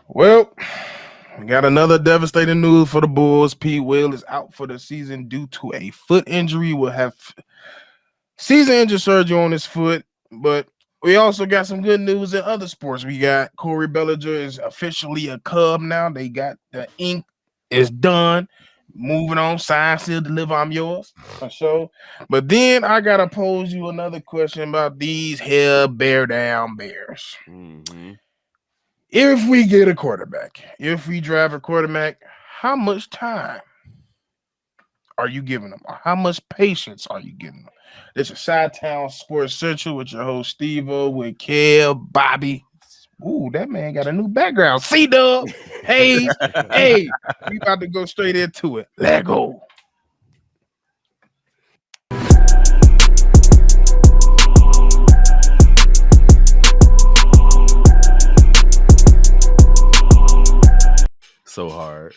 Well, we got another devastating news for the Bulls. PWill is out for the season due to a foot injury. Will have season injury surgery on his foot, but we also got some good news in other sports. We got Cody Bellinger is officially a Cub now. They got the ink is done. Moving on, sign, seal, deliver. I'm yours for sure. But then I gotta pose you another question about these here bear down bears. Mm-hmm. If we get a quarterback, if we draft a quarterback, how much time are you giving them? Or how much patience are you giving them? This is Chi-Town Sports Central with your host Steve-O, with Kev, Bobby. Ooh, that man got a new background. C-Dub, Hayes. Hey, we about to go straight into it. Let go. So hard.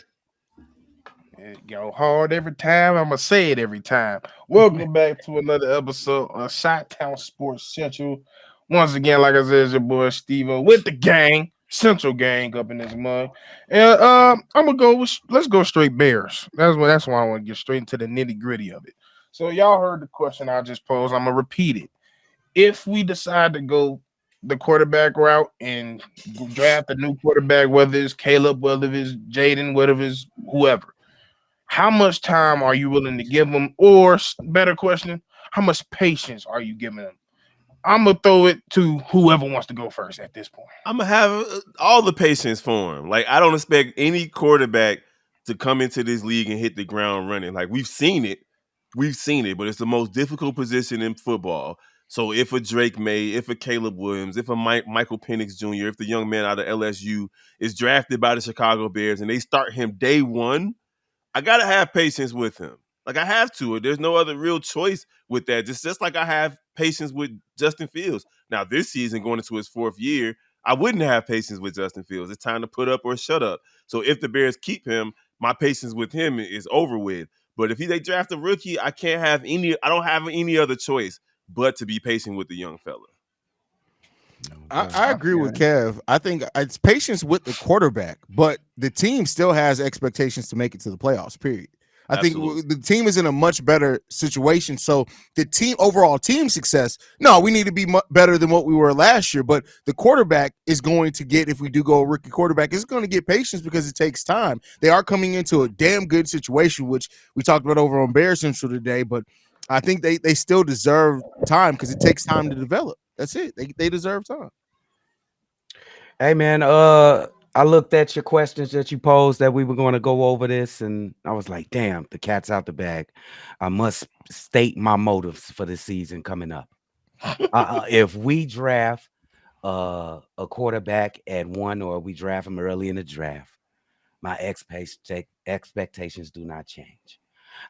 It go hard every time. I'ma say it every time. Welcome back to another episode of Chi-Town Sports Central. Once again, like I said, it's your boy Steve with the gang, Central Gang up in this mug. And I'm gonna go let's go straight Bears. That's why I want to get straight into the nitty-gritty of it. So y'all heard the question I just posed. I'm gonna repeat it. If we decide to go the quarterback route and draft a new quarterback, whether it's Caleb, whether it's Jaden, whether it's whoever, how much time are you willing to give them? Or better question, how much patience are you giving them? I'm gonna throw it to whoever wants to go first at this point. I'm gonna have all the patience for him. Like I don't expect any quarterback to come into this league and hit the ground running. Like we've seen it, but it's the most difficult position in football. So if a Drake May, if a Caleb Williams, if a Michael Penix Jr., if the young man out of LSU is drafted by the Chicago Bears and they start him day one, I gotta have patience with him. Like I have to. There's no other real choice with that. Just like I have patience with Justin Fields. Now this season, going into his fourth year, I wouldn't have patience with Justin Fields. It's time to put up or shut up. So if the Bears keep him, my patience with him is over with. But if they draft a rookie, I can't have any. I don't have any other choice but to be patient with the young fella. I agree with Kev. I think it's patience with the quarterback, but the team still has expectations to make it to the playoffs. Period. I think Absolutely. the team is in a much better situation. So the team overall team success. No, we need to be better than what we were last year. But the quarterback is going to get, if we do go a rookie quarterback, is going to get patience because it takes time. They are coming into a damn good situation, which we talked about over on Bear Central today. But I think they still deserve time because it takes time to develop. That's it. They deserve time. Hey man, I looked at your questions that you posed that we were going to go over this, and I was like, damn, the cat's out the bag. I must state my motives for the season coming up. If we draft a quarterback at one, or we draft him early in the draft, my expectations do not change.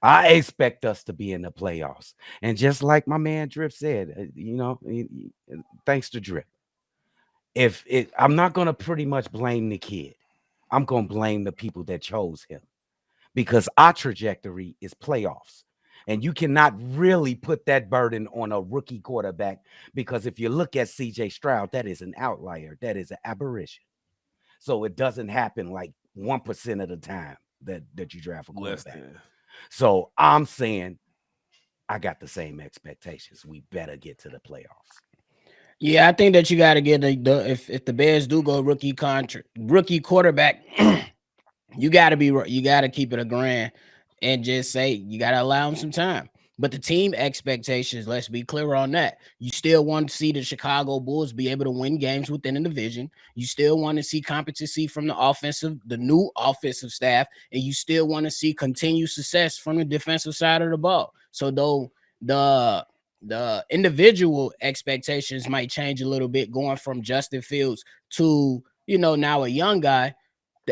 I expect us to be in the playoffs, and just like my man Drip said, thanks to Drip. I'm not going to pretty much blame the kid. I'm going to blame the people that chose him, because our trajectory is playoffs. And you cannot really put that burden on a rookie quarterback, because if you look at CJ Stroud, that is an outlier. That is an aberration. So it doesn't happen like 1% of the time that you draft a quarterback. So I'm saying I got the same expectations. We better get to the playoffs. Yeah, I think that you got to get if the Bears do go rookie quarterback, you got to keep it a grand and just say you got to allow him some time. But the team expectations, let's be clear on that. You still want to see the Chicago Bulls be able to win games within the division. You still want to see competency from the new offensive staff, and you still want to see continued success from the defensive side of the ball. So though the individual expectations might change a little bit, going from Justin Fields to, now a young guy,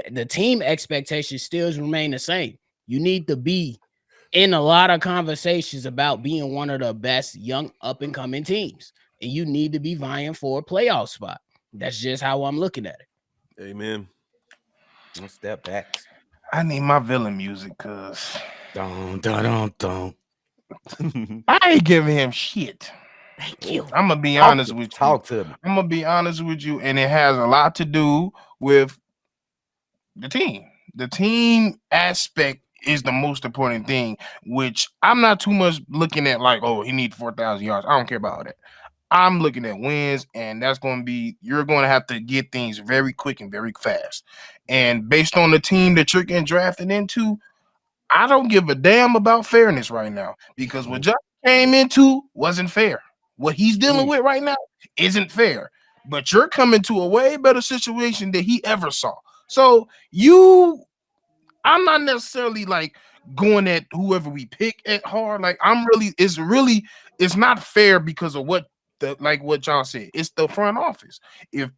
the team expectations still remain the same. You need to be in a lot of conversations about being one of the best young up-and-coming teams, and you need to be vying for a playoff spot. That's just how I'm looking at it. Amen. One step back. I need my villain music because Dun, dun, dun, dun. I ain't giving him shit. Thank you. I'm gonna be honest with you. Talk to me. I'm gonna be honest with you, and it has a lot to do with The team aspect is the most important thing, which I'm not too much looking at like, oh, he needs 4,000 yards. I don't care about all that. I'm looking at wins, and that's going to be you're going to have to get things very quick and very fast. And based on the team that you're getting drafted into, I don't give a damn about fairness right now because what Josh came into wasn't fair. What he's dealing with right now isn't fair. But you're coming to a way better situation than he ever saw. So I'm not necessarily like going at whoever we pick at hard. Like it's not fair because of what what y'all said. It's the front office. If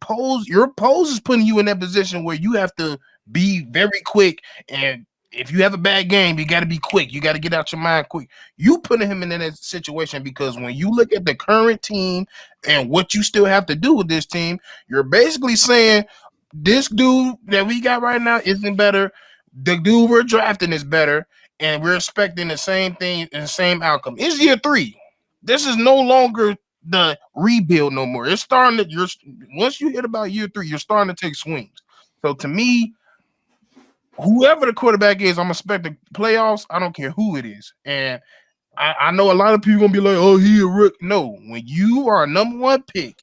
your pose is putting you in that position where you have to be very quick, and if you have a bad game, you got to be quick. You got to get out your mind quick. You putting him in that situation because when you look at the current team and what you still have to do with this team, you're basically saying this dude that we got right now isn't better. The dude we're drafting is better, and we're expecting the same thing and the same outcome. It's year 3. This is no longer the rebuild no more. It's starting to once you hit about year 3, you're starting to take swings. So to me, whoever the quarterback is, I'm expecting playoffs. I don't care who it is. And I know a lot of people gonna be like, oh, he a rook. No, when you are a number 1 pick,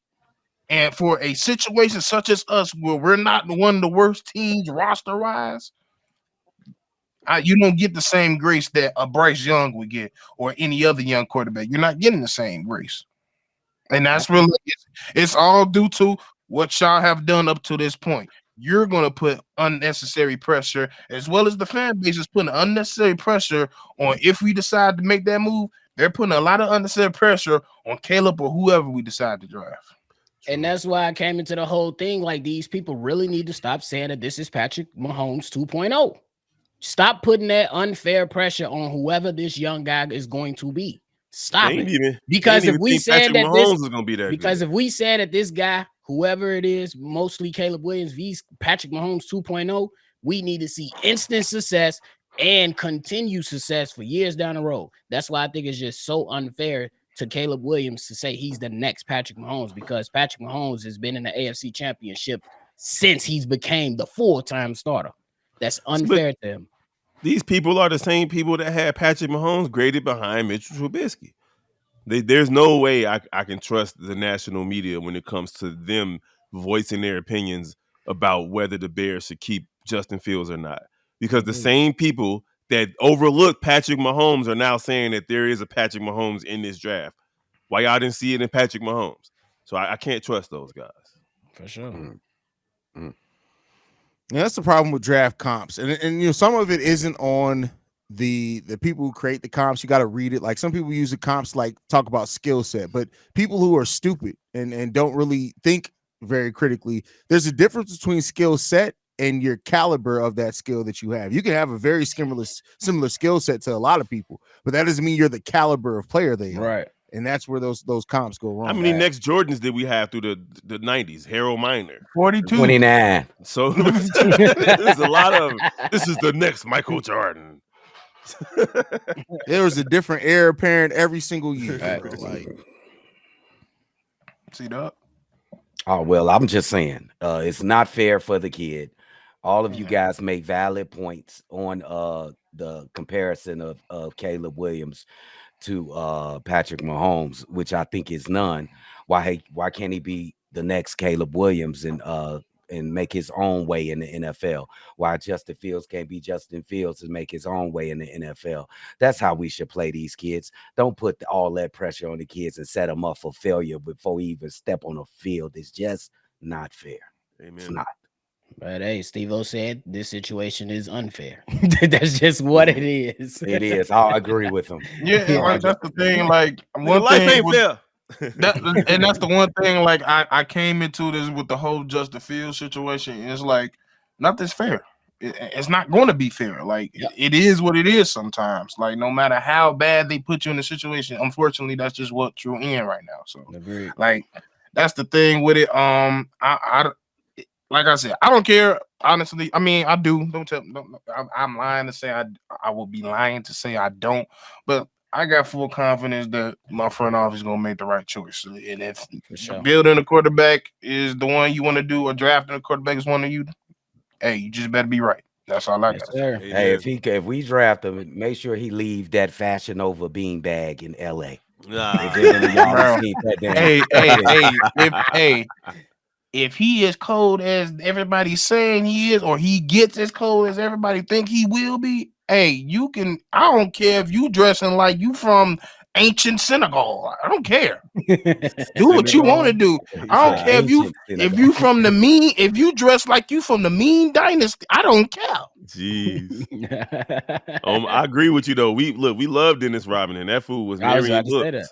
and for a situation such as us, where we're not one of the worst teams roster wise, you don't get the same grace that a Bryce Young would get or any other young quarterback. You're not getting the same grace. And that's really it's all due to what y'all have done up to this point. You're going to put unnecessary pressure, as well as the fan base is putting unnecessary pressure on if we decide to make that move. They're putting a lot of unnecessary pressure on Caleb or whoever we decide to draft. And that's why I came into the whole thing. Like, these people really need to stop saying that this is Patrick Mahomes 2.0. Stop putting that unfair pressure on whoever this young guy is going to be. Stop it. Because if we said that Mahomes is going to be that because if we said that this guy, whoever it is, mostly Caleb Williams, vs. Patrick Mahomes 2.0, we need to see instant success and continued success for years down the road. That's why I think it's just so unfair to Caleb Williams to say he's the next Patrick Mahomes, because Patrick Mahomes has been in the AFC Championship since he's became the full-time starter. That's unfair to him. These people are the same people that had Patrick Mahomes graded behind Mitchell Trubisky. There's no way I can trust the national media when it comes to them voicing their opinions about whether the Bears should keep Justin Fields or not. Because the same people that overlooked Patrick Mahomes are now saying that there is a Patrick Mahomes in this draft. Why y'all didn't see it in Patrick Mahomes? So I can't trust those guys. For sure. Yeah, that's the problem with draft comps, and some of it isn't on the people who create the comps. You got to read it. Like, some people use the comps like talk about skill set, but people who are stupid and don't really think very critically, there's a difference between skill set and your caliber of that skill that you have. You can have a very similar skill set to a lot of people, but that doesn't mean you're the caliber of player they are. Right. And that's where those comps go wrong. How many next Jordans did we have through the 90s? Harold Miner. 42. 29. So there's a lot of, this is the next Michael Jordan. There was a different heir apparent every single year. Like, see that? Oh, well, I'm just saying, it's not fair for the kid. All of you guys make valid points on the comparison of Caleb Williams to Patrick Mahomes, which I think is none. Why can't he be the next Caleb Williams and make his own way in the NFL? Why Justin Fields can't be Justin Fields and make his own way in the NFL? That's how we should play these kids. Don't put all that pressure on the kids and set them up for failure before we even step on the field. It's just not fair. Amen. It's not. But hey, Steve-O said this situation is unfair. That's just what it is. It is. I agree with him. Yeah, like, that's the thing. Like, one life thing ain't fair. and that's the one thing. Like, I came into this with the whole Justin Fields situation. And it's like, nothing's fair. It's not going to be fair. Like, it is what it is sometimes. Like, no matter how bad they put you in a situation, unfortunately, that's just what you're in right now. So, Agreed. like, that's the thing with it. Like I said, I don't care. Honestly, I mean, I do. I'm lying to say I will be lying to say I don't. But I got full confidence that my front office is gonna make the right choice. And if building a quarterback is the one you want to do, or drafting a quarterback is one of you, Hey, you just better be right. That's all I Yes, got to say. sir. Hey, Amen. if we draft him, make sure he leave that Fashion Nova beanbag in L.A. If any of y'all have Bro. seen that damn, If he is cold as everybody's saying he is, or he gets as cold as everybody think he will be, hey, you can. I don't care if you dressing like you from ancient Senegal. I don't care. Do what you want to do. he I don't said care ancient if you Senegal. from the mean, if you dress like you from the mean dynasty. I don't care. Jeez. I agree with you though. We love Dennis Rodman, and that fool was I was marrying about to say that. hooks.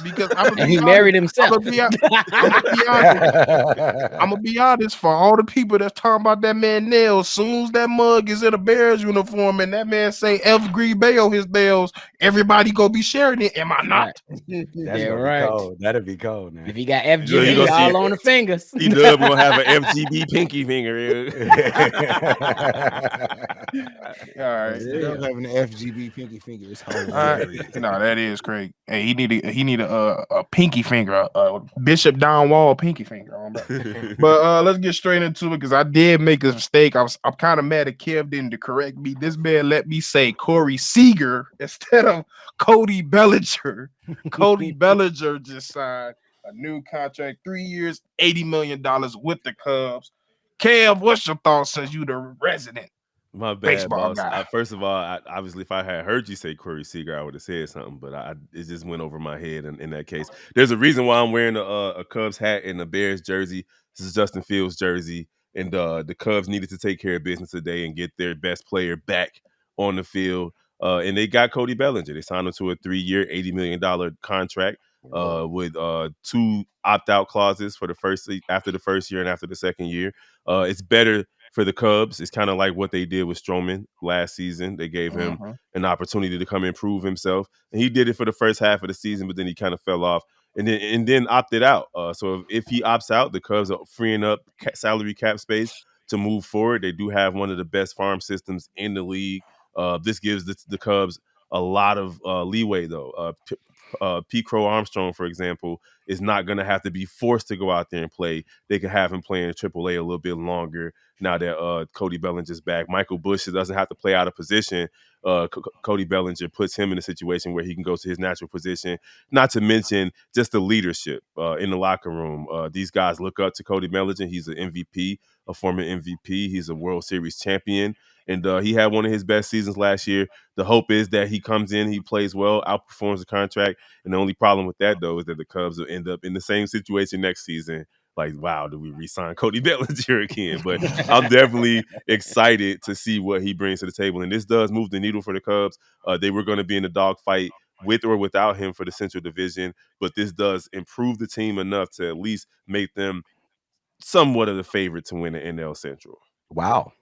Because I'm gonna And be he honest. married I'm himself. gonna be. I'm gonna be honest. I'm gonna be honest. For all the people that's talking about that man nails, soon as that mug is in a Bears uniform and that man say F Green Bay on his nails, everybody gonna be sharing it. Am I not? That's Yeah, gonna right. be cold. That'll be cold, man. If he got You FGB gonna see all on the fingers. Dub gonna have an FGB pinky finger. All right. Dub having an FGB pinky finger is hilarious. No, that is crazy. Hey, he need a pinky finger, a Bishop Don Wall pinky finger on, bro. But let's get straight into it because I did make a mistake. I'm kind of mad at Kev didn't correct me. This man let me say Corey Seager instead of Cody Bellinger. Cody Bellinger just signed a new contract, 3 years, $80 million with the Cubs. Kev, what's your thoughts since you the resident My bad, baseball boss. guy? First of all, obviously, if I had heard you say Corey Seager, I would have said something, but it just went over my head in that case. There's a reason why I'm wearing a Cubs hat and a Bears jersey. This is Justin Fields' jersey, and the Cubs needed to take care of business today and get their best player back on the field. And they got Cody Bellinger. They signed him to a 3-year, $80 million contract with 2 opt-out clauses for after the first year and after the second year. It's better for the Cubs. It's kind of like what they did with Stroman last season. They gave him an opportunity to come and prove himself, and he did it for the first half of the season, but then he kind of fell off and then opted out. So if he opts out, the Cubs are freeing up salary cap space to move forward. They do have one of the best farm systems in the league. This gives the Cubs a lot of leeway, though. Pete Crow Armstrong, for example, is not going to have to be forced to go out there and play. They can have him play in AAA a little bit longer now that Cody Bellinger's back. Michael Bush doesn't have to play out of position. Cody Bellinger puts him in a situation where he can go to his natural position, not to mention just the leadership in the locker room. These guys look up to Cody Bellinger. He's an MVP, a former MVP. He's a World Series champion, and he had one of his best seasons last year. The hope is that he comes in, he plays well, outperforms the contract, and the only problem with that, though, is that the Cubs will end up in the same situation next season. Like, wow, do we re-sign Cody Bellinger again? But I'm definitely excited to see what he brings to the table. And this does move the needle for the Cubs. They were going to be in a dogfight with or without him for the Central Division, but this does improve the team enough to at least make them somewhat of the favorite to win the NL Central. Wow.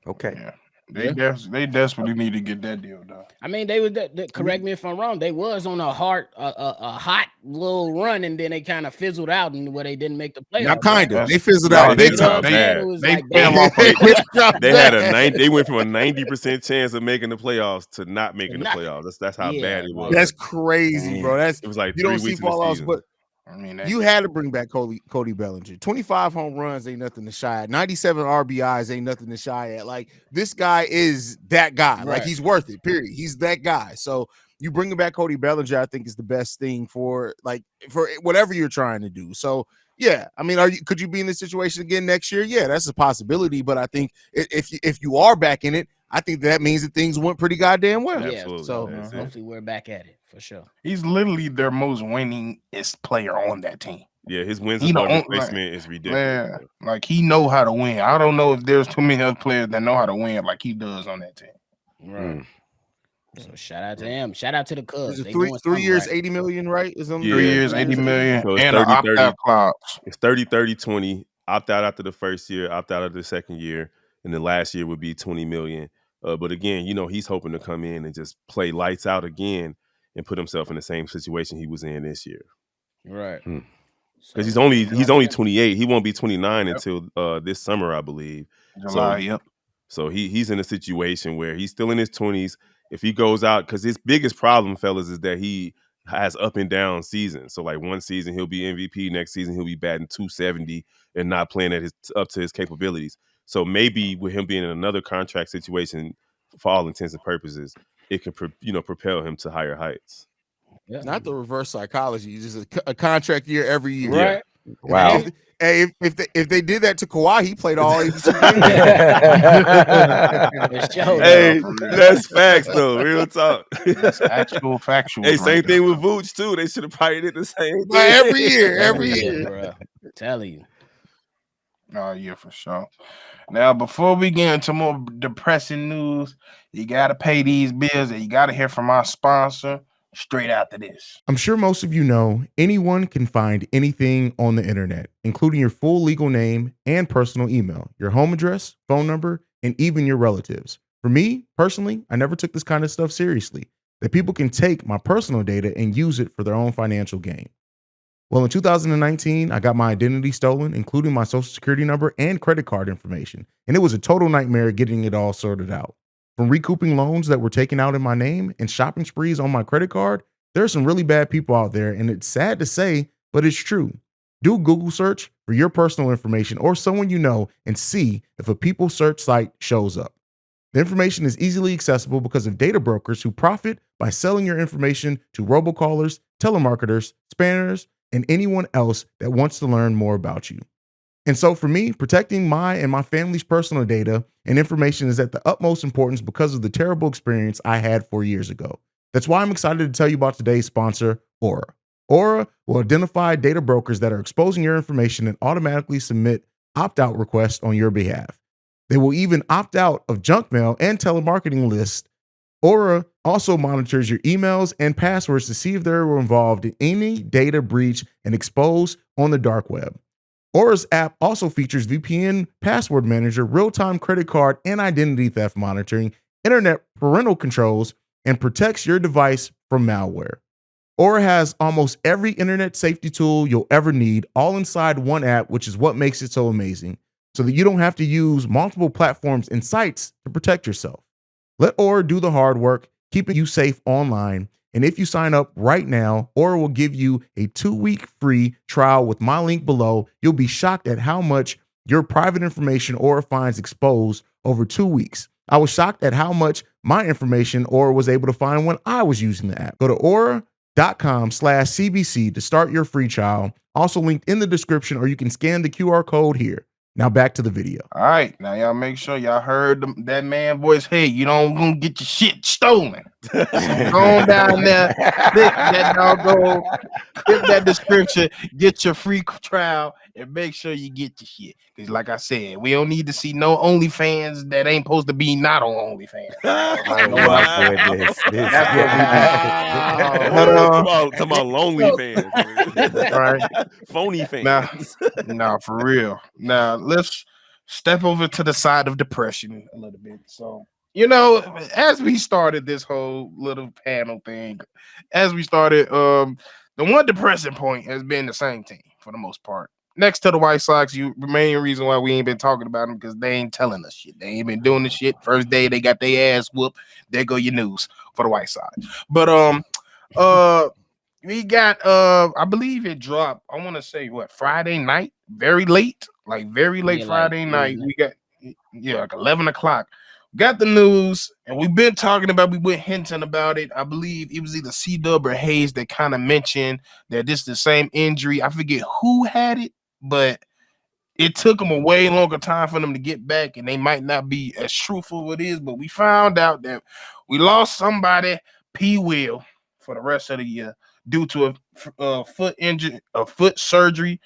Okay. Yeah. They desperately need to get that deal done. I mean, they was correct me if I'm wrong. They was on a hot little run, and then they kind of fizzled out, and where they didn't make the playoffs. Not kind of. That's- They fizzled no, out they big You know what time. I'm They- saying? It was they like fell damn. off a cliff. They went from a 90% chance of making the playoffs to not making the nothing. playoffs. That's how Yeah, bad it like- was. That's crazy, bro. That's It was like you 3 don't see weeks in the fallouts, season. but I mean, you had to bring back Cody Bellinger. 25 home runs ain't nothing to shy at. 97 RBIs ain't nothing to shy at. Like, this guy is that guy. Like, Right. he's worth it, period. He's that guy. So you bringing back Cody Bellinger, I think, is the best thing for whatever you're trying to do. So yeah, I mean, could you be in this situation again next year? Yeah, that's a possibility. But I think if you are back in it, I think that means that things went pretty goddamn well. Yeah, Absolutely. So That's it. hopefully we're back at it for sure. he's literally their most winningest player on that team. Yeah, his wins He above don't- replacement is ridiculous. Man, like he know how to win. I don't know if there's too many other players that know how to win like he does on that team. Right. So shout out to him. Shout out to the Cubs. is it They three doing three something years, right. 80 million, right? Is on Yeah. 3 years, 80 million, So it's and an 30, opt-out clause. It's 30-30-20. Opt out after the first year, opt out after the second year, and the last year would be 20 million. But again, he's hoping to come in and just play lights out again and put himself in the same situation he was in this year. Right. Because So, he's only 28. He won't be 29 Yep. until this summer, I believe. July, yep. So he's in a situation where he's still in his 20s. If he goes out, because his biggest problem, fellas, is that he has up and down seasons. So like one season he'll be MVP, next season he'll be batting 270 and not playing up to his capabilities. So maybe with him being in another contract situation, for all intents and purposes, it can propel him to higher heights. Yeah. Not the reverse psychology, just a contract year every year. Right. Wow. If they did that to Kawhi, he played all 82 games. For sure, Hey, for real. that's facts though. Real talk. That's actual factual. Hey, same thing with Vooch too. They should have probably did the same Like, thing every year, every year. bro. Telling you. Oh yeah, for sure. Now, before we get into more depressing news, you gotta pay these bills, and you gotta hear from our sponsor straight after this. I'm sure most of you know anyone can find anything on the internet, including your full legal name and personal email, your home address, phone number, and even your relatives. For me, personally, I never took this kind of stuff seriously, that people can take my personal data and use it for their own financial gain. Well, in 2019, I got my identity stolen, including my social security number and credit card information, and it was a total nightmare getting it all sorted out. From recouping loans that were taken out in my name and shopping sprees on my credit card, there are some really bad people out there, and it's sad to say, but it's true. Do a Google search for your personal information or someone you know and see if a people search site shows up. The information is easily accessible because of data brokers who profit by selling your information to robocallers, telemarketers, spammers, and anyone else that wants to learn more about you. And so for me, protecting my and my family's personal data and information is at the utmost importance because of the terrible experience I had 4 years ago. That's why I'm excited to tell you about today's sponsor, Aura. Aura will identify data brokers that are exposing your information and automatically submit opt-out requests on your behalf. They will even opt out of junk mail and telemarketing lists. Aura also monitors your emails and passwords to see if they're involved in any data breach and exposed on the dark web. Aura's app also features VPN password manager, real-time credit card and identity theft monitoring, internet parental controls, and protects your device from malware. Aura has almost every internet safety tool you'll ever need, all inside one app, which is what makes it so amazing, so that you don't have to use multiple platforms and sites to protect yourself. Let Aura do the hard work, keeping you safe online. And if you sign up right now, Aura will give you a 2-week free trial with my link below. You'll be shocked at how much your private information Aura finds exposed over 2 weeks. I was shocked at how much my information Aura was able to find when I was using the app. Go to aura.com/CBC to start your free trial. Also linked in the description, or you can scan the QR code here. Now back to the video. All right, now y'all make sure y'all heard that man voice. Hey, you don't gonna get your shit stolen. So go on down there, click that doggone, click that description, get your free trial, and make sure you get your shit. Because like I said, we don't need to see no OnlyFans that ain't supposed to be not on OnlyFans. Oh my goodness. Talking about lonely fans, right? Phony fans. Nah, for real. Now let's step over to the side of depression a little bit. So, as we started this whole little panel thing, the one depressing point has been the same team for the most part. Next to the White Sox, the main reason why we ain't been talking about them because they ain't telling us shit. They ain't been doing the shit. First day they got their ass whooped. There go your news for the White Sox. But we got I believe it dropped. I want to say Friday night, very late Friday night. We got like 11 o'clock. Got the news, and we've been talking about. We went hinting about it. I believe it was either C-Dub or Hayes that kind of mentioned that this is the same injury. I forget who had it, but it took them a way longer time for them to get back, and they might not be as truthful as it is. But we found out that we lost somebody, PWill, for the rest of the year due to a foot injury, a foot surgery.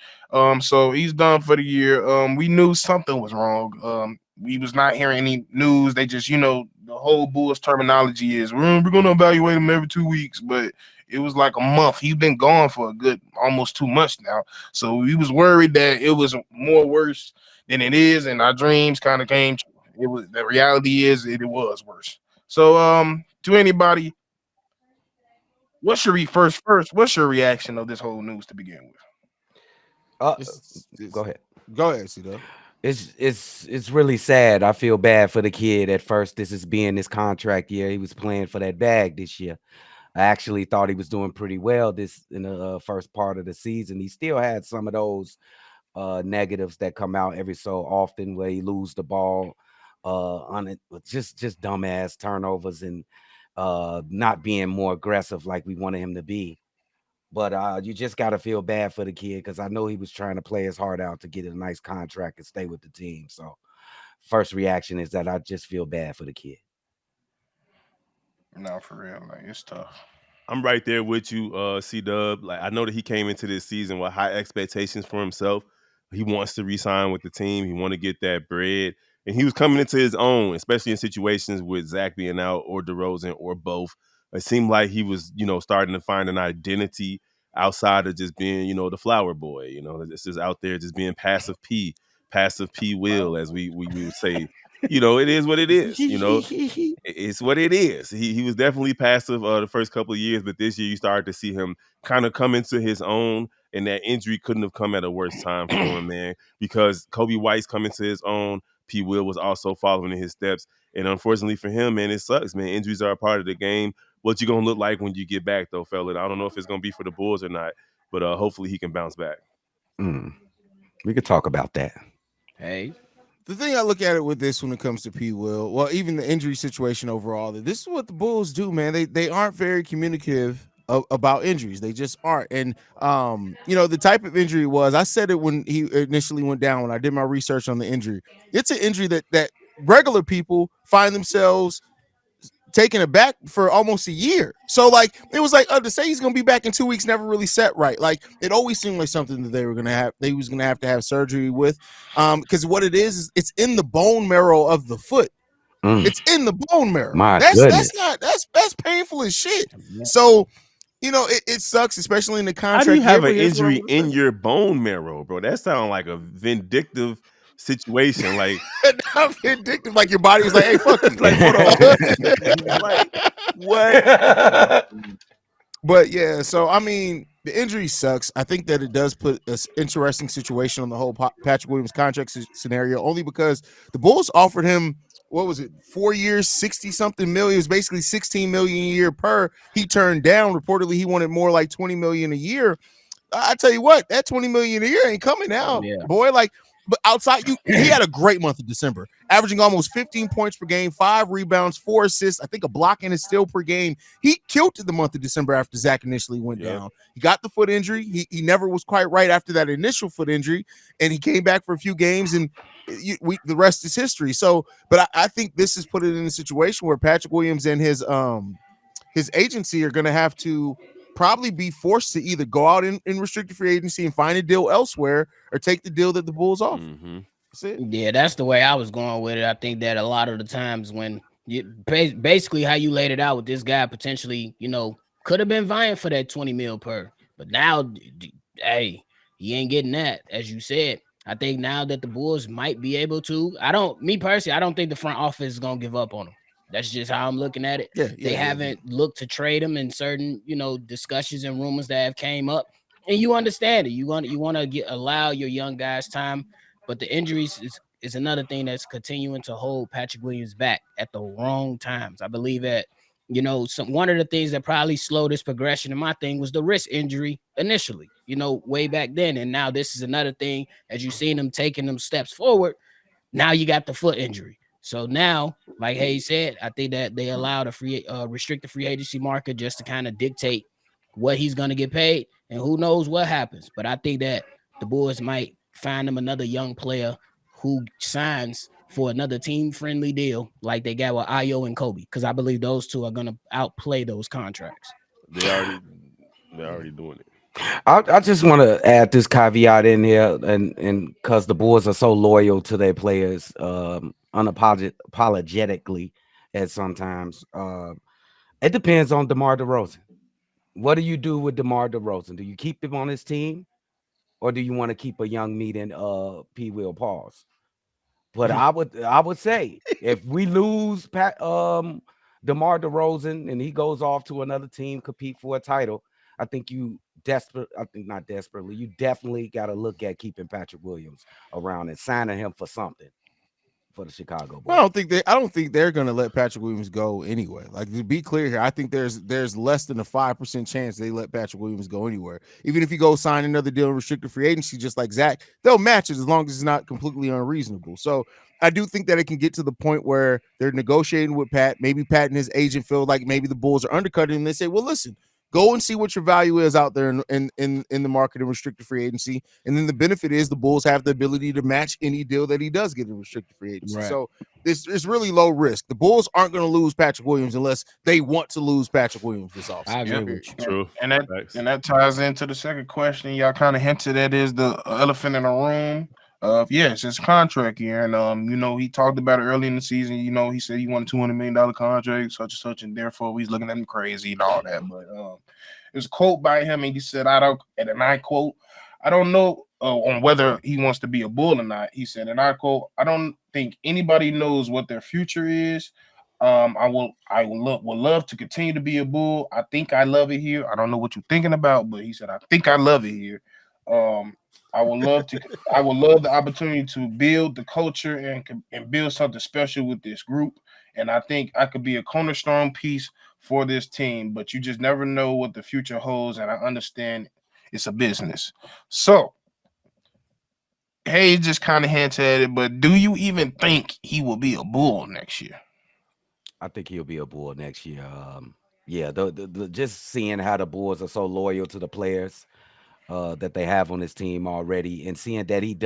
So he's done for the year. We knew something was wrong. We was not hearing any news. They just, the whole Bulls terminology is we're gonna evaluate him every 2 weeks, but it was like a month. He's been gone for a good almost 2 months now. So we was worried that it was more worse than it is, and our dreams kind of came true. It was the reality is it was worse. So to anybody, what's your reaction of this whole news to begin with? Go ahead. Go ahead, C-Dub. It's really sad. I feel bad for the kid. At first, this is being his contract year. He was playing for that bag this year. I actually thought he was doing pretty well in the first part of the season. He still had some of those negatives that come out every so often where he lose the ball on it, just dumbass turnovers and not being more aggressive like we wanted him to be. But you just got to feel bad for the kid because I know he was trying to play his heart out to get a nice contract and stay with the team. So first reaction is that I just feel bad for the kid. No, for real, like it's tough. I'm right there with you, C Dub. Like I know that he came into this season with high expectations for himself. He wants to re-sign with the team. He want to get that bread, and he was coming into his own, especially in situations with Zach being out or DeRozan or both. It seemed like he was, starting to find an identity outside of just being, the flower boy. This is out there just being passive PWill, as we would say. It is what it is. It's what it is. He was definitely passive the first couple of years, but this year you started to see him kind of come into his own, and that injury couldn't have come at a worse time for him, man. Because Kobe White's coming to his own, PWill was also following in his steps, and unfortunately for him, man, it sucks, man. Injuries are a part of the game. What you gonna look like when you get back, though, fella? I don't know if it's gonna be for the Bulls or not, but hopefully he can bounce back. We could talk about that. Hey, The thing I look at it with this when it comes to PWill, well, even the injury situation overall, that this is what the Bulls do, man. They aren't very communicative about injuries. They just aren't. And the type of injury it was, I said it when he initially went down, when I did my research on the injury. It's an injury that regular people find themselves taken aback for almost a year. So like it was like to say he's gonna be back in 2 weeks never really set right. Like it always seemed like something that they was gonna have to have surgery with. Because what it is it's in the bone marrow of the foot. It's in the bone marrow. My That's goodness. that's painful as shit. yeah. So it sucks, especially in the How do you contract. have an But here's what I'm injury gonna in your bone marrow, bro? That sounds like a vindictive situation. Like, say. Not vindictive, like your body was like, hey, fuck you. like hold on, like what? But yeah, so I mean, the injury sucks. I think that it does put an interesting situation on the whole Patrick Williams contract scenario, only because the Bulls offered him, what was it, 4 years, 60 something million. It was basically 16 million a year per. He turned down. Reportedly, he wanted more like 20 million a year. I tell you what, that 20 million a year ain't coming out, Yeah. boy. Like, but outside he had a great month of December, averaging almost 15 points per game, 5 rebounds, 4 assists, I think a block and a steal per game. He killed it the month of December after Zach initially went down. He got the foot injury. He never was quite right after that initial foot injury, and he came back for a few games, and the rest is history. So, but I think this has put it in a situation where Patrick Williams and his agency are going to have to probably be forced to either go out in restricted free agency and find a deal elsewhere or take the deal that the Bulls offer. Mm-hmm. That's it. Yeah, that's the way I was going with it. I think that a lot of the times when you basically how you laid it out with this guy potentially, could have been vying for that 20 mil per, but now, hey, he ain't getting that, as you said. I think now that the Bulls might be able to, I don't think the front office is gonna give up on him. That's just how I'm looking at it. They haven't looked to trade him in certain, discussions and rumors that have came up, and you understand it. You want to allow your young guys time. But the injuries is another thing that's continuing to hold Patrick Williams back at the wrong times. I believe that, one of the things that probably slowed this progression in my thing was the wrist injury initially, way back then. And now this is another thing, as you've seen him taking them steps forward. Now you got the foot injury. So now, like Hayes said, I think that they allowed a restricted free agency market just to kind of dictate what he's going to get paid. And who knows what happens. But I think that the Bulls might find him another young player who signs for another team-friendly deal like they got with Ayo and Kobe, because I believe those two are going to outplay those contracts. They're already doing it. I just want to add this caveat in here, and because the Bulls are so loyal to their players, unapologetically, at sometimes, it depends on DeMar DeRozan. What do you do with DeMar DeRozan? Do you keep him on his team, or do you want to keep a young meat and PWill pause? But I would say if we lose DeMar DeRozan and he goes off to another team, compete for a title, I think you not desperately, you definitely got to look at keeping Patrick Williams around and signing him for something. for the Chicago Bulls. Well, I don't think they're going to let Patrick Williams go anyway. Like, to be clear here, I think there's less than a 5% chance they let Patrick Williams go anywhere. Even if you go sign another deal in restricted free agency, just like Zach, they'll match it as long as it's not completely unreasonable. So I do think that it can get to the point where they're negotiating with Pat. Maybe Pat and his agent feel like maybe the Bulls are undercutting, and they say, well, listen, go and see what your value is out there in the market in restricted free agency. And then the benefit is the Bulls have the ability to match any deal that he does get in restricted free agency. Right. So it's really low risk. The Bulls aren't going to lose Patrick Williams unless they want to lose Patrick Williams this offseason. I agree with you. True. And that ties into the second question y'all kind of hinted at, is the elephant in the room. Yes, it's contract year, and he talked about it early in the season. He said he wanted $200 million contract, such and such, and therefore he's looking at him crazy and all that. But there's a quote by him, and he said, and I quote, "I don't know on whether he wants to be a Bull or not." He said, and I quote, "I don't think anybody knows what their future is. I will love to continue to be a Bull. I think I love it here. I don't know what you're thinking about, but he said, I think I love it here. I would love the opportunity to build the culture and build something special with this group. And I think I could be a cornerstone piece for this team, but you just never know what the future holds. And I understand it's a business." So, hey, just kind of hinted at it, but do you even think he will be a Bull next year? I think he'll be a Bull next year. Yeah, the just seeing how the Bulls are so loyal to the players that they have on his team already, and seeing that he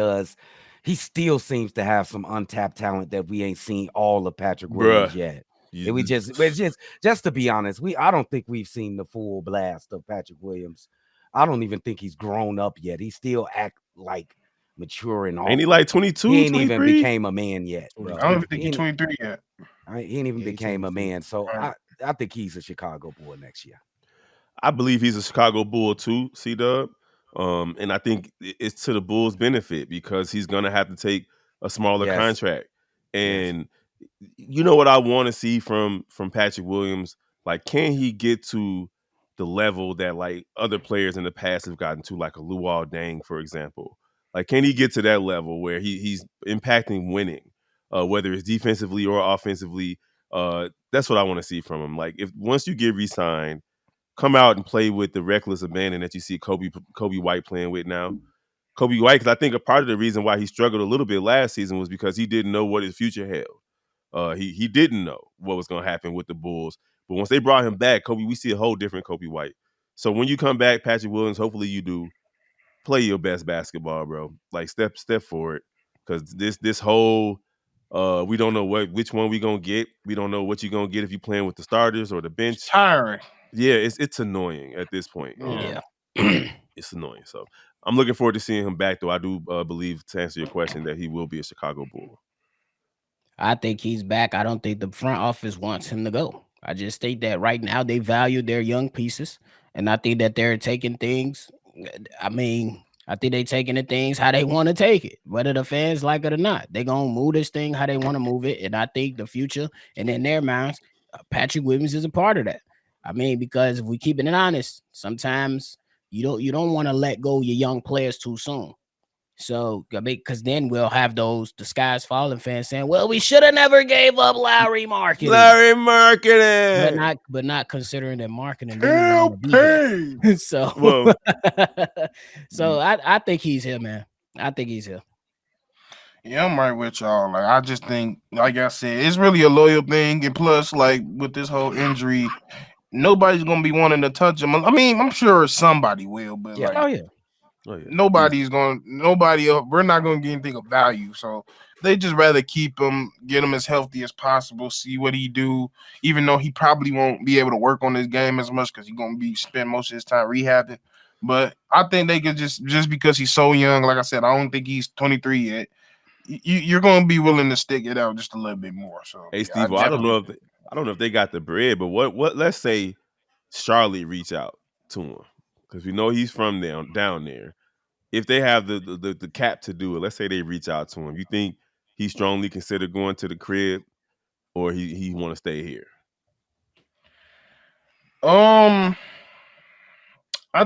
still seems to have some untapped talent that we ain't seen all of Patrick Williams yet. And just to be honest, I don't think we've seen the full blast of Patrick Williams. I don't even think he's grown up yet. He still act like mature and Ain't he like 22, he ain't 23? even became a man yet, bro. I don't even think he's 23 yet. He ain't even Yeah, became a 23. man. So Right. I think he's a Chicago Bull next year. I believe he's a Chicago Bull too, C-Dub. And I think it's to the Bulls' benefit because he's going to have to take a smaller Yes. contract. And you know what I want to see from Patrick Williams? Like, can he get to the level that like other players in the past have gotten to, like a Luol Deng, for example? Like, can he get to that level where he's impacting winning, whether it's defensively or offensively? That's what I want to see from him. Like, if once you get re-signed, come out and play with the reckless abandon that you see Kobe White playing with now. Kobe White, because I think a part of the reason why he struggled a little bit last season was because he didn't know what his future held. He didn't know what was going to happen with the Bulls. But once they brought him back, we see a whole different Kobe White. So when you come back, Patrick Williams, hopefully you do play your best basketball, bro. Like step forward, because this whole we don't know which one we gonna get. We don't know what you're gonna get if you're playing with the starters or the bench. It's tiring. Yeah, it's annoying at this point. Yeah. It's annoying. So I'm looking forward to seeing him back, though. I do believe, to answer your question, that he will be a Chicago Bull. I think he's back. I don't think the front office wants him to go. I just think that right now they value their young pieces, and I think that they're taking things. I think they taking the things how they want to take it, whether the fans like it or not. They gonna move this thing how they want to move it, and I think the future and in their minds, Patrick Williams is a part of that. Because if we keeping it honest, sometimes you don't want to let go your young players too soon. So, because then we'll have the skies falling fans saying, "Well, we should have never gave up Lowry marketing." But not considering that marketing didn't want to be there. So, Well, I think he's here, man. I think he's here. Yeah, I'm right with y'all. Like, I just think, like I said, it's really a loyal thing. And plus, like, with this whole injury, nobody's gonna be wanting to touch him. I mean, I'm sure somebody will, but Yeah. like, Oh yeah. we're not gonna get anything of value. So they just rather keep him, get him as healthy as possible, see what he do, even though he probably won't be able to work on his game as much because he's gonna be spend most of his time rehabbing. But I think they could just because he's so young, like I said, I don't think he's 23 yet. You're gonna be willing to stick it out just a little bit more. So hey, Steve, I don't know if they got the bread, but what let's say Charlotte reach out to him, because we know he's from down there. If they have the cap to do it, let's say they reach out to him, you think he strongly consider going to the crib, or he want to stay here? I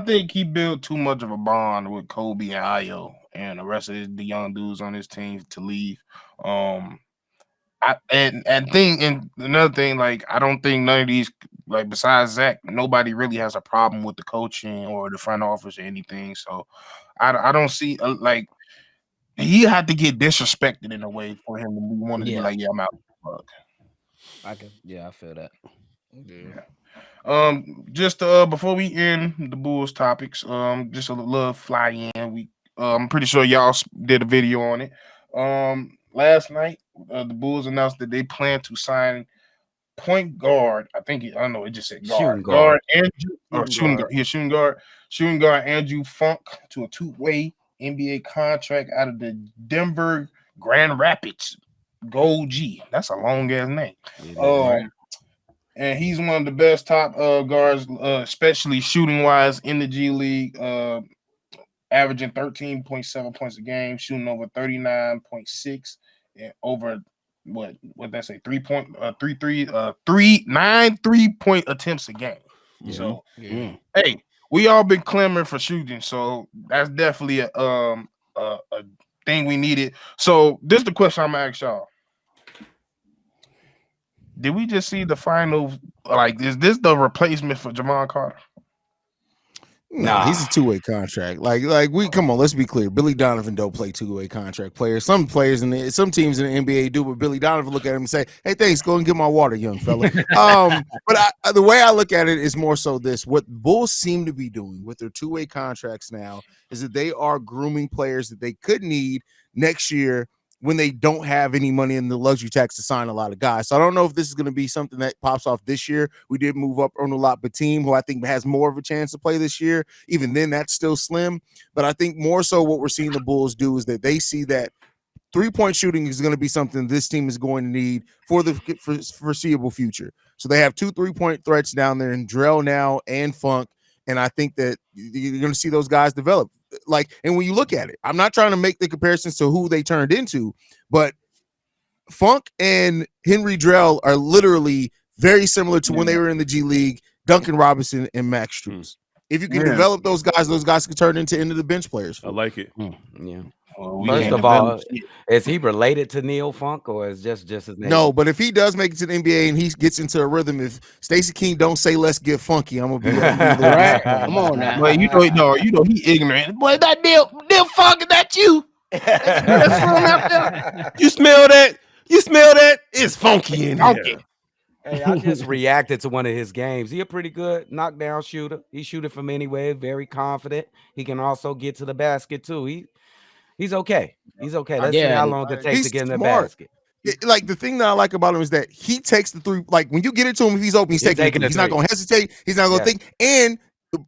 think he built too much of a bond with Kobe and Ayo and the rest of the young dudes on his team to leave. and another thing, like I don't think none of these, like besides Zach, nobody really has a problem with the coaching or the front office or anything. So I don't see like he had to get disrespected in a way for him to want to be Yeah. like, yeah, I'm out. Fuck. I feel that. Yeah. Just before we end the Bulls topics, just a little fly in. I'm pretty sure y'all did a video on it. Last night, the Bulls announced that they plan to sign point guard. I don't know. It just said Shooting guard guard. Andrew or Shooting guard. Shooting guard Andrew Funk to a 2-way NBA contract out of the Denver Grand Rapids Gold G. That's a long ass name. It is. Um, and he's one of the best top guards, especially shooting wise in the G League. Averaging 13.7 points a game, shooting over 39.6 and over what that say 3.3 attempts a game. Yeah. So Mm. hey, we all been clamoring for shooting, so that's definitely a thing we needed. So this is the question I'm gonna ask y'all. Did we just see the final? Like, is this the replacement for Javon Carter? Nah, he's Nah. a two-way contract. Like we come on, let's be clear. Billy Donovan don't play two-way contract players. Some players and some teams in the NBA do, but Billy Donovan look at him and say, "Hey, thanks, go and get my water, young fella." But the way I look at it is more so this: what Bulls seem to be doing with their two-way contracts now is that they are grooming players that they could need next year when they don't have any money in the luxury tax to sign a lot of guys. So I don't know if this is going to be something that pops off this year. We did move up on a lot, but team who I think has more of a chance to play this year. Even then, that's still slim. But I think more so what we're seeing the Bulls do is that they see that three-point shooting is going to be something this team is going to need for the foreseeable future. So they have 2 3-point threats down there in Drell now and Funk. And I think that you're going to see those guys develop. Like, and when you look at it, I'm not trying to make the comparisons to who they turned into, but Funk and Henry Drell are literally very similar to when they were in the G League, Duncan Robinson and Max Strus. If you can develop those guys can turn into the bench players. I like it. Yeah. We First can't of all, develop shit. is he related to Neil Funk or is just his name? No, but if he does make it to the NBA and he gets into a rhythm, if Stacey King don't say let's get funky, I'm gonna be Right? Come on now. But you know he ignorant. Boy, that Neil Funk, is that you? That's from out there. You smell that? You smell that? It's funky in here. Okay. Hey, I just reacted to one of his games. He a pretty good knockdown shooter. He shoot it from anywhere, very confident. He can also get to the basket too. He's okay. He's okay. Let's see Yeah, how long it takes he's to get in the smart. basket. Like the thing that I like about him is that he takes the three. Like when you get it to him, if he's open, he's taking taking the three. the He's not three. going to hesitate. He's not going to Yeah. think. And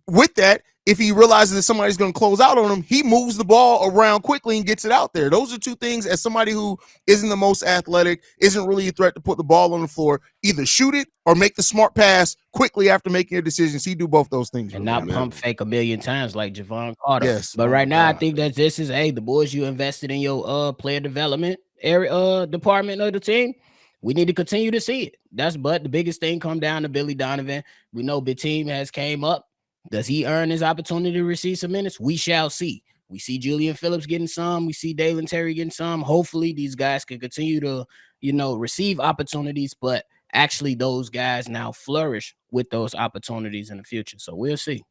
with that, if he realizes that somebody's going to close out on him, he moves the ball around quickly and gets it out there. Those are two things. As somebody who isn't the most athletic, isn't really a threat to put the ball on the floor, either shoot it or make the smart pass quickly after making your decisions. He do both those things. and really not well. pump fake a million times like Javon Carter. Yes. But Oh right my now, I God. think that this is the boys you invested in your player development area department of the team. We need to continue to see it. But the biggest thing come down to Billy Donovan. We know Big Team has came up. Does he earn his opportunity to receive some minutes? We shall see. We see Julian Phillips getting some. We see Dalen Terry getting some. Hopefully, these guys can continue to, receive opportunities, but actually those guys now flourish with those opportunities in the future. So we'll see.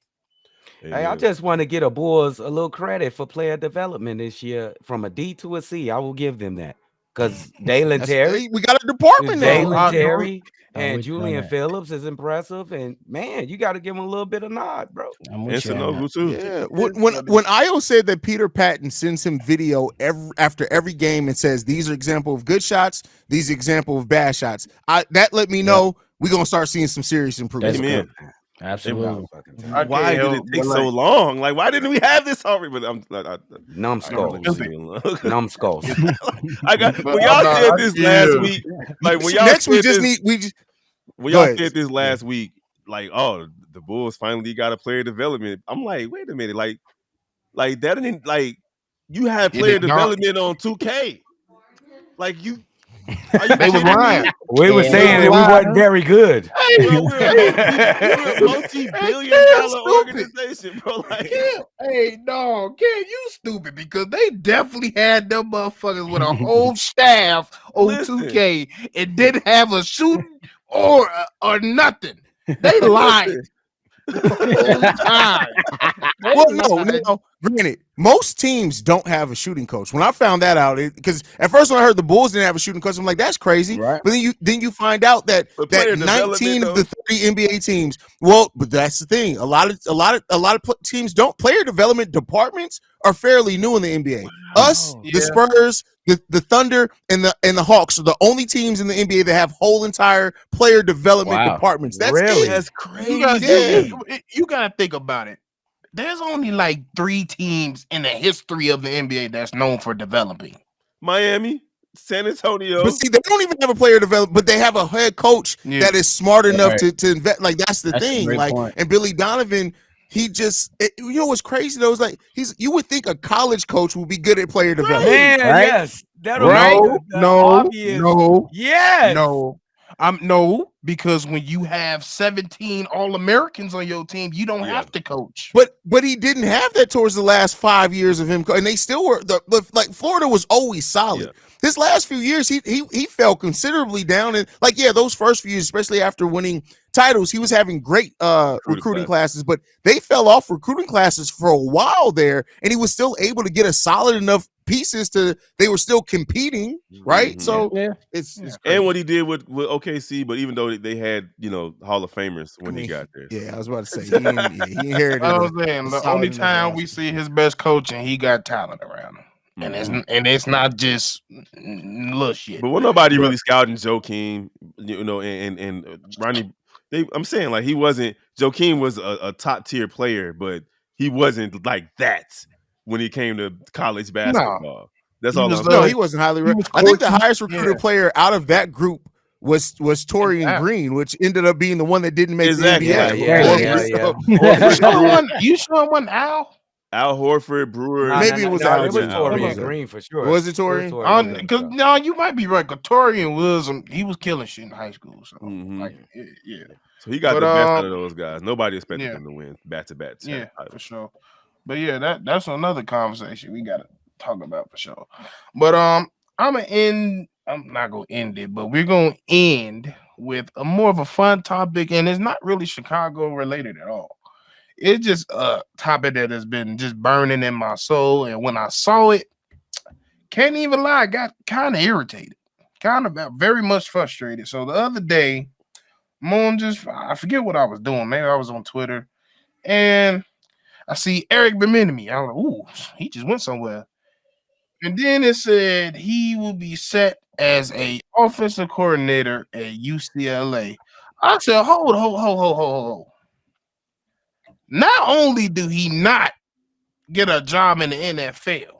Hey, I just want to get a Bulls a little credit for player development this year. From a D to a C, I will give them that. Because Dalen Terry, we got a department now. Dalen Terry I'm and with you on Julian that. Phillips is impressive. And man, you got to give him a little bit of nod, bro. I'm And with you on that. Sanogo too. Yeah, when Io said that Peter Patton sends him video after every game and says these are example of good shots, these are example of bad shots, that let me know we're gonna start seeing some serious improvement. Amen. Absolutely. Why did it take so long? Like, why didn't we have this already? But Numbskulls. Numbskulls. I got when y'all said this last week. Like when y'all Next, we said just this, need when Go y'all ahead. said this last week, like, oh, the Bulls finally got a player development. I'm like, wait a minute, like that didn't like you had It player did not. development on 2K. Like you Are you They was kidding lying. me? We were Yeah. saying that we wasn't very good. Bro, we're a multi-billion-dollar Stupid. organization, bro. Like, Hey, no, you stupid because they definitely had them motherfuckers with a whole staff on Listen. 2K and didn't have a shooting or nothing. They lied the whole time. Well, no. Granted, most teams don't have a shooting coach. When I found that out, because at first when I heard the Bulls didn't have a shooting coach, I'm like, that's crazy. Right. But then you find out that But player 19 of development, the 30 NBA teams. Well, but that's the thing. A lot of teams don't. Player development departments are fairly new in the NBA. Us, Yeah. the Spurs, the Thunder, and the Hawks are the only teams in the NBA that have whole entire player development Wow. departments. That's Really? it. that's You got crazy. you got to think about it. There's only like 3 teams in the history of the NBA that's known for developing. Miami, San Antonio. But see, they don't even have a player development, but they have a head coach Yeah. that is smart enough Right. to invest. Like that's the That's a thing. great Like, point. and Billy Donovan, you know what's crazy though? Is like you would think a college coach would be good at player development. Man, Right? yes. That'll Right? be the No, obvious. no, Yes. no, because when you have 17 All-Americans on your team, you don't have to coach. But he didn't have that towards the last 5 years of him, and they still were like Florida was always solid. Yeah. His last few years, he fell considerably down, and like those first few years, especially after winning titles, he was having great recruiting classes, but they fell off recruiting classes for a while there, and he was still able to get a solid enough pieces they were still competing, right? Mhm. So Yeah. it's crazy. And what he did with OKC, but even though they had Hall of Famers when he got there. Yeah, I was about to say he inherited. I was saying the solid only enough time roster. we see his best coaching, he got talent around him, and it's not just little shit. But nobody really scouting Joakim, and Ronnie. I'm saying like Joakim was a top tier player, but he wasn't like that when he came to college basketball. That's He all was I'm No, saying. he wasn't highly he rated. was I think the coaching- highest recruited player out of that group was Torian Yeah. Green, which ended up being the one that didn't make Exactly. the NBA. You sure one Al? Al Horford, Brewer. Maybe it was Al. It was Al. Torian Al. Green for sure. Was it Torian? Because no, you might be right. Torian was he was killing shit in high school. So yeah. So he got But, the best out of those guys. Nobody expected yeah. them to win back-to-back. Yeah, for sure. But yeah, that's another conversation we gotta talk about for sure. But I'm not gonna end it, but we're gonna end with a more of a fun topic, and it's not really Chicago related at all. It's just a topic that has been just burning in my soul, and when I saw it, can't even lie, I got kind of irritated, kind of very much frustrated. So the other day, I forget what I was doing. Maybe I was on Twitter, and I see Eric Bieniemy. I was like, ooh, he just went somewhere. And then it said he will be set as a offensive coordinator at UCLA. I said, hold. Not only do he not get a job in the NFL,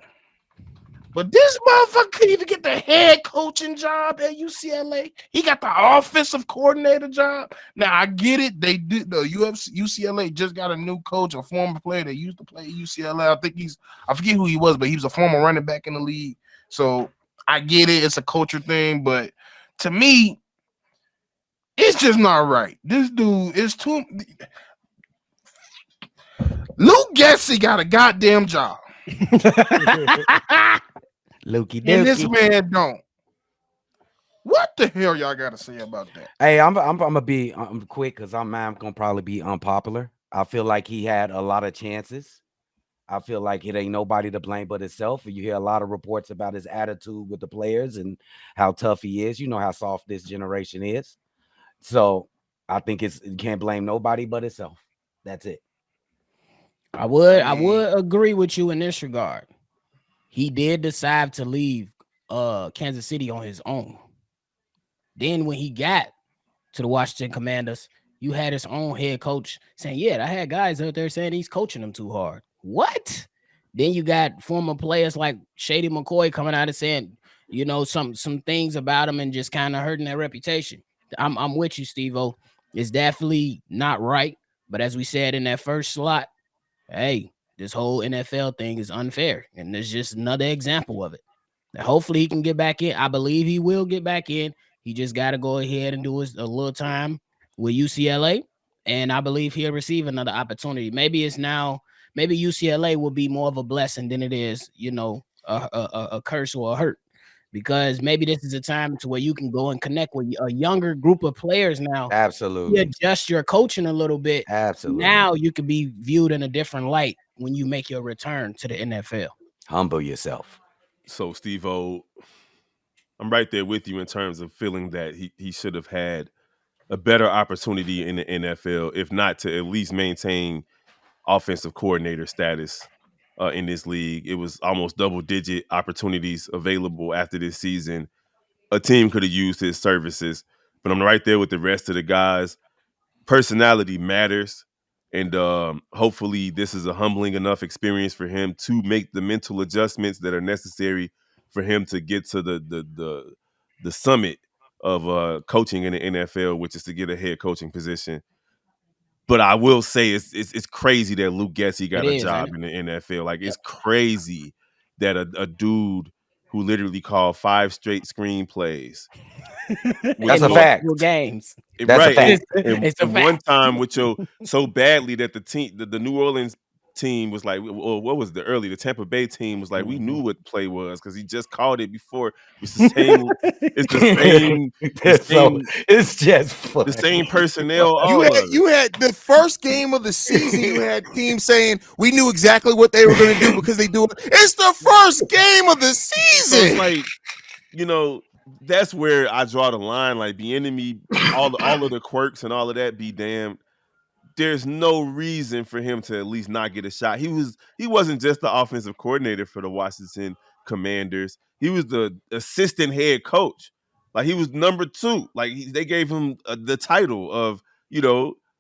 but this motherfucker couldn't even get the head coaching job at UCLA. He got the offensive coordinator job. Now I get it. They did the UCLA just got a new coach, a former player that used to play at UCLA. I forget who he was, but he was a former running back in the league. So I get it. It's a culture thing, but to me, it's just not right. This dude is too. Luke Getsy got a goddamn job. Lukey And this dookie. man don't. What the hell y'all got to say about that? Hey, I'm gonna be quick because I'm gonna probably be unpopular. I feel like he had a lot of chances. I feel like it ain't nobody to blame but himself. You hear a lot of reports about his attitude with the players and how tough he is. You know how soft this generation is. So I think you can't blame nobody but himself. That's it. I would agree with you in this regard. He did decide to leave Kansas City on his own. Then when he got to the Washington Commanders, you had his own head coach saying, yeah, I had guys out there saying he's coaching them too hard. What? Then you got former players like Shady McCoy coming out and saying, some things about him and just kind of hurting their reputation. I'm with you, Steve-O. It's definitely not right. But as we said in that first slot, hey, this whole NFL thing is unfair. And there's just another example of it. Hopefully he can get back in. I believe he will get back in. He just got to go ahead and do a little time with UCLA, and I believe he'll receive another opportunity. Maybe UCLA will be more of a blessing than it is, a curse or a hurt, because maybe this is a time to where you can go and connect with a younger group of players now. You Absolutely. adjust your coaching a little bit. Absolutely. Now you can be viewed in a different light when you make your return to the NFL. Humble yourself. So, Steve-O, I'm right there with you in terms of feeling that he should have had a better opportunity in the NFL, if not to at least maintain offensive coordinator status in this league. It was almost double-digit opportunities available after this season. A team could have used his services, but I'm right there with the rest of the guys. Personality matters, and hopefully this is a humbling enough experience for him to make the mental adjustments that are necessary for him to get to the summit of coaching in the NFL, which is to get a head coaching position. But I will say it's crazy that Luke Getsy got a job in the NFL. Like, it's crazy that a dude who literally called 5 straight screenplays That's a fact. Games. That's a fact. It's a and fact. one time with so badly that the New Orleans team was like, well, what was the Tampa Bay team was like, we knew what play was because he just called it before. It's the same. It's just funny. the same personnel. You had the first game of the season. You had teams saying we knew exactly what they were going to do because they do it. It's the first game of the So season. it's like, that's where I draw the line. Like, the enemy, all of the quirks and all of that be damned. There's no reason for him to at least not get a shot. He wasn't just the offensive coordinator for the Washington Commanders. He was the assistant head coach. Like, he was number 2. Like, they gave him the title of,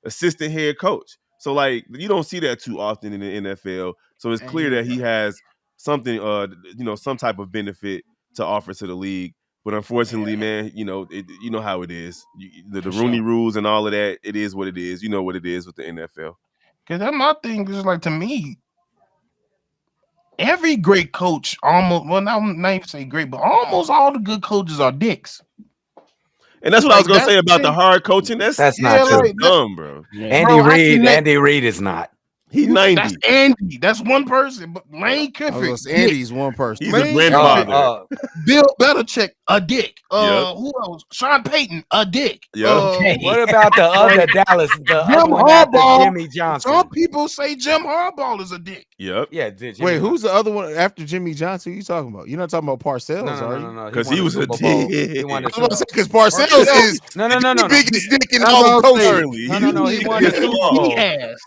assistant head coach. So, like, you don't see that too often in the NFL. So it's clear that he has something, some type of benefit to offer to the league. But unfortunately, man, you know how it is. The Rooney rules and all of that, it is what it is. You know what it is with the NFL. Because that's my thing. Is like, to me, every great coach almost, well, not even say great, but almost all the good coaches are dicks. And that's what I was gonna say about the hard coaching. That's not true. Dumb, bro. Andy Reid is not. He's 90. That's Andy. That's one person. But Lane Kiffin, Andy's one person. He's a grandfather. Bill Belichick, a dick. Who else? Sean Payton, a dick. What about the other Dallas? The Jim other one after Harbaugh. Jimmy Johnson. Some people say Jim Harbaugh is a dick. Yep. Yeah. Wait, who's the other one after Jimmy Johnson? Who you talking about? You're not talking about Parcells, are you? No. Because he was a dick. Because Parcells is the biggest dick in all the coaching. No. He won the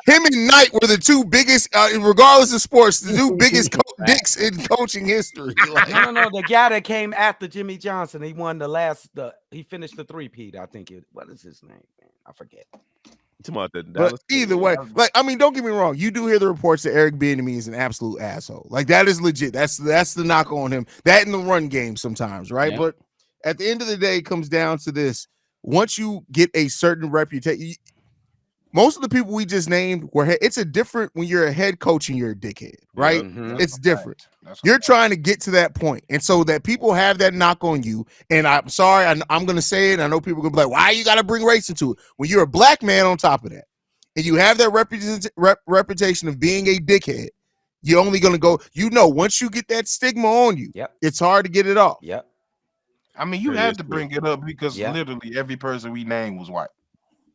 Him and Knight were the 2 biggest, regardless of sports, the 2 biggest dicks in coaching history. No. The guy that came after Jimmy Johnson, he won he finished the 3-peat, I think. What is his name, man? I forget. But either way, don't get me wrong. You do hear the reports that Eric Bieniemy is an absolute asshole. Like, that is legit. That's the knock on him. That in the run game sometimes, right? Yeah. But at the end of the day, it comes down to this. Once you get a certain reputation, most of the people we just named it's a different when you're a head coach and you're a dickhead, right? It's different. You're trying to get to that point. And so that people have that knock on you. And I'm sorry, I'm going to say it. I know people are going to be like, why you got to bring race into it? When you're a black man on top of that, and you have that reputation of being a dickhead, you're only going to go, once you get that stigma on you, it's hard to get it off. Yep. I mean, you had to bring it up because literally every person we named was white.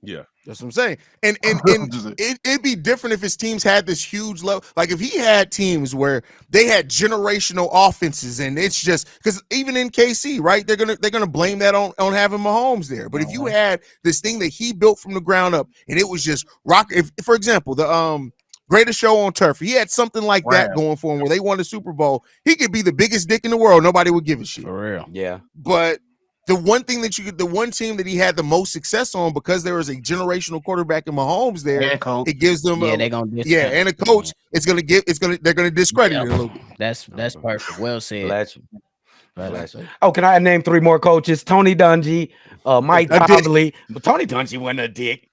Yeah, that's what I'm saying. And it'd be different if his teams had this huge level. Like, if he had teams where they had generational offenses, and it's just because even in KC, right, they're gonna blame that on having Mahomes there. But if you had this thing that he built from the ground up, and it was just rock. If, for example, the Greatest Show on Turf, he had something like that going for him where they won the Super Bowl. He could be the biggest dick in the world. Nobody would give a shit. For real. Yeah. But the one thing the one team that he had the most success on, because there was a generational quarterback in Mahomes there, it gives them they're gonna and a coach. They're gonna discredit it a little bit. That's perfect. Well said. Oh, can I name 3 more coaches? Tony Dungy, Mike Tomlin. But Tony Dungy wasn't a dick.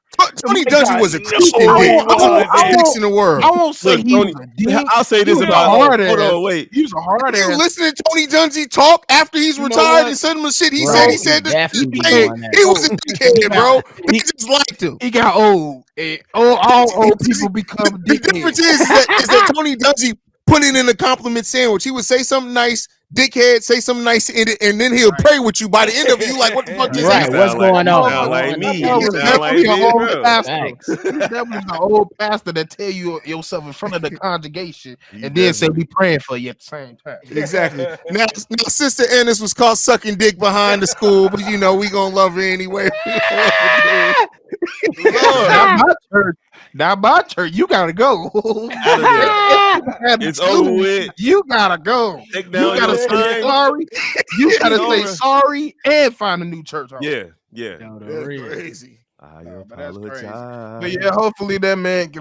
Tony Dungy was a No, Christian he dick. was, All the man. dicks in the world. I won't say Look, he Tony, was a dick. I'll say He this was a about hard hold ass. on, wait. He was a hard You ass. listen to Tony Dungy talk after he's You know retired what? and some of the shit he Bro, said. He He said that definitely be became- doing that. he was a dickhead, bro. But he- he just liked him. He got old. And all old people become The difference dickheads. is that Tony Dungy put it in a compliment sandwich. He would say something nice, dickhead, say something nice, and then he'll pray with you. By the end of it, you like, what the fuck just Right, happened? what's going You on? sound What's like going me. on? That You was sound like definitely an Big old Bro. pastor. Thanks. He's definitely an old pastor that tell you yourself in front of the congregation He and then say definitely- we praying for you at the same time. Exactly. Now, Sister Ennis was caught sucking dick behind the school, but you know we gonna love her anyway. We gonna love her, dude. Lord, Not my church. Not my church. You gotta go. out of there. It's over with. You gotta go. Take You down gotta your say sign. sorry. You It's gotta say over. sorry and find a new church home. Yeah. Yo, the That's real. crazy. I No, but that's crazy. apologize. But yeah, hopefully that man.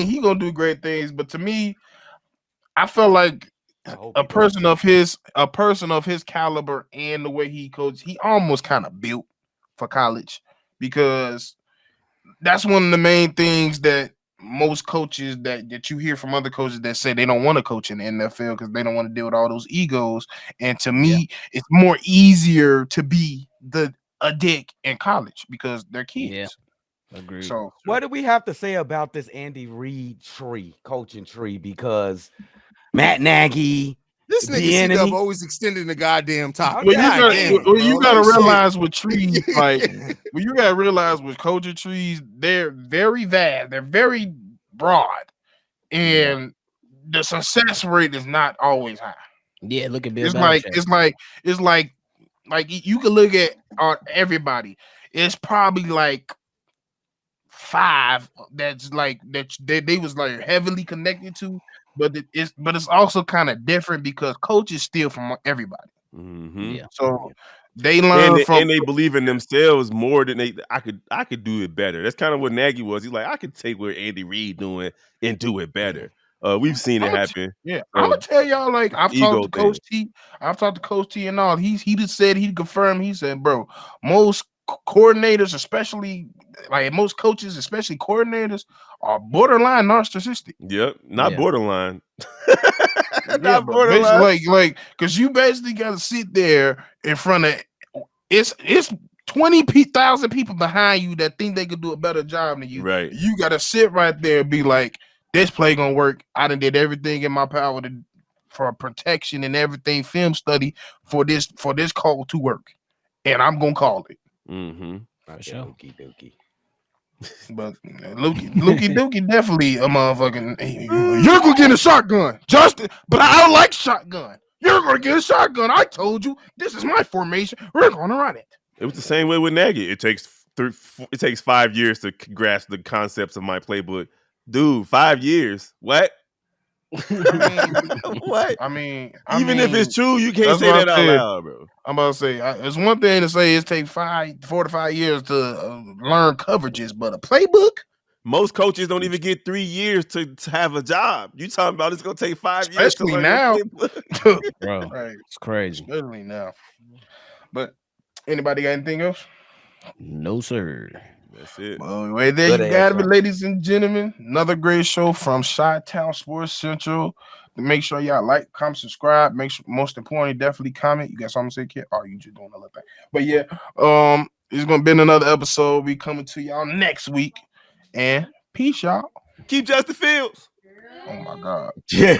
He gonna do great things. But to me, I felt like a person of his caliber and the way he coaches, he almost kind of built for college, because that's one of the main things that most coaches that you hear from other coaches that say they don't want to coach in the NFL because they don't want to deal with all those egos. And to me, it's more easier to be a dick in college because they're kids. Yeah. Agreed. So What do we have to say about this Andy Reid coaching tree? Because Matt Nagy, This The nigga C enemy. Dub always extending the goddamn topic. Well, you God gotta, damn, well, you bro. gotta Like, shit. realize with trees, like well, you gotta realize with coaching trees, they're very vast, they're very broad, and the success rate is not always high. Yeah, look at Bill It's Belichick. like you can look at everybody. It's probably like 5 that's like that they was like heavily connected to, but it's also kind of different because coaches steal from everybody. Mm-hmm. Yeah. So they learn from And they believe in themselves more than I could do it better. That's kind of what Nagy was. He's like, I could take what Andy Reid doing and do it better. We've seen it happen. I'm gonna tell y'all, like I've ego talked to Coach T. I've talked to Coach T and all. He just said he confirmed. He said, bro, most coordinators, especially like most coaches, especially coordinators, are borderline narcissistic. Yep, not Yeah. Yeah, borderline. but Not basically, borderline. like because you basically got to sit there in front of it's 20,000 people behind you that think they could do a better job than you. Right. You got to sit right there and be like, this play gonna work. I done did everything in my power for protection and everything, film study for this call to work, and I'm gonna call it. Mm-hmm. For sure. Dookie dookie. But Lukey Dookie definitely a motherfucking. You're gonna get a shotgun, Justin. But I don't like shotgun. You're gonna get a shotgun. I told you this is my formation. We're gonna run it. It was the same way with Nagy. It takes 5 years to grasp the concepts of my playbook. Dude, 5 years. What? What? I mean, Even if it's true, you can't that's say what that I out said. loud, bro. I'm about to say it's one thing to say it takes 4 to 5 years to learn coverages, but a playbook. Most coaches don't even get 3 years to have a job. You talking about it's gonna take 5 years to Especially learn now. your playbook? Bro, Right, it's crazy. especially now. But anybody got anything else? No, sir. That's it. Well, right there, Good you got answer. it, ladies and gentlemen. Another great show from Chi-Town Sports Central. Make sure y'all like, comment, subscribe. Make sure, most importantly, definitely comment. You got something to say, kid? Or you just doing another thing? But yeah, it's gonna be another episode. We coming to y'all next week. And peace, y'all. Keep Justin Fields. Oh my God. Yeah.